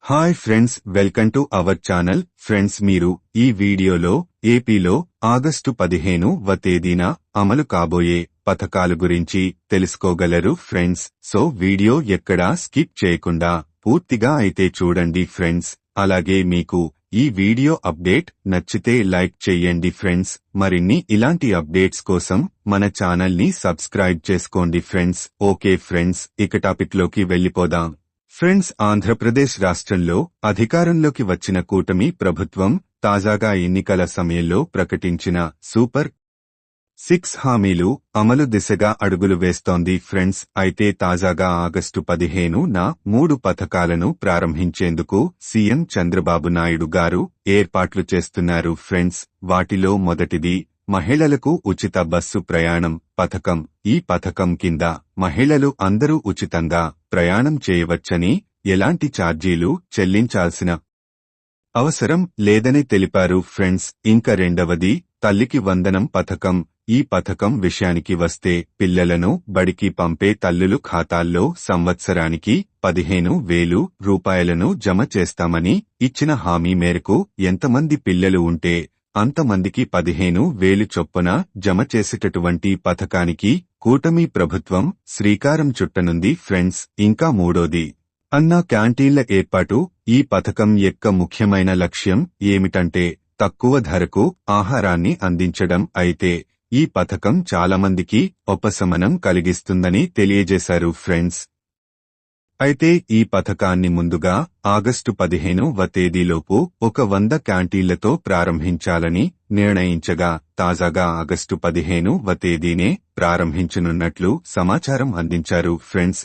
Hi friends, welcome to our channel. Friends, మీరు ఈ వీడియోలో ఏపీలో ఆగస్టు 15వ తేదీన అమలు కాబోయే పథకాల గురించి తెలుసుకోగలరు ఫ్రెండ్స్. సో వీడియో ఎక్కడా స్కిప్ చేయకుండా పూర్తిగా అయితే చూడండి ఫ్రెండ్స్. అలాగే మీకు ఈ వీడియో అప్డేట్ నచ్చితే లైక్ చేయండి ఫ్రెండ్స్. మరిన్ని ఇలాంటి అప్డేట్స్ కోసం మన ఛానల్ ని సబ్స్క్రైబ్ చేసుకోండి ఫ్రెండ్స్. ఓకే ఫ్రెండ్స్, ఇక టాపిక్ లోకి వెళ్లిపోదాం. ఫ్రెండ్స్, ఆంధ్రప్రదేశ్ రాష్ట్రంలో అధికారంలోకి వచ్చిన కూటమి ప్రభుత్వం తాజాగా ఎన్నికల సమయంలో ప్రకటించిన సూపర్ 6 హామీలు అమలు దిశగా అడుగులు వేస్తోంది ఫ్రెండ్స్. అయితే తాజాగా ఆగస్టు 15న 3 పథకాలను ప్రారంభించేందుకు సీఎం చంద్రబాబు నాయుడు గారు ఏర్పాట్లు చేస్తున్నారు ఫ్రెండ్స్. వాటిలో మొదటిది మహిళలకు ఉచిత బస్సు ప్రయాణం పథకం. ఈ పథకం కింద మహిళలు అందరూ ఉచితంగా ప్రయాణం చేయవచ్చని, ఎలాంటి ఛార్జీలు చెల్లించాల్సిన అవసరం లేదని తెలిపారు ఫ్రెండ్స్. ఇంకా రెండవది తల్లికి వందనం పథకం. ఈ పథకం విషయానికి వస్తే పిల్లలను బడికి పంపే తల్లులు ఖాతాల్లో సంవత్సరానికి 15,000 రూపాయలను జమ చేస్తామని ఇచ్చిన హామీ మేరకు ఎంతమంది పిల్లలు ఉంటే అంతమందికి 15,000 చొప్పున జమ చేసేటటువంటి పథకానికి కూటమి ప్రభుత్వం శ్రీకారం చుట్టనుంది ఫ్రెండ్స్. ఇంకా మూడోది అన్నా క్యాంటీన్ల ఏర్పాటు. ఈ పథకం యొక్క ముఖ్యమైన లక్ష్యం ఏమిటంటే తక్కువ ధరకు ఆహారాన్ని అందించడం. అయితే ఈ పథకం చాలామందికి ఉపశమనం కలిగిస్తుందని తెలియజేశారు ఫ్రెండ్స్. అయితే ఈ పథకాన్ని ముందుగా ఆగస్టు 15వ తేదీలోపు 100 క్యాంటీన్లతో ప్రారంభించాలని నిర్ణయించగా తాజాగా ఆగస్టు 15వ తేదీనే ప్రారంభించనున్నట్లు సమాచారం అందించారు ఫ్రెండ్స్.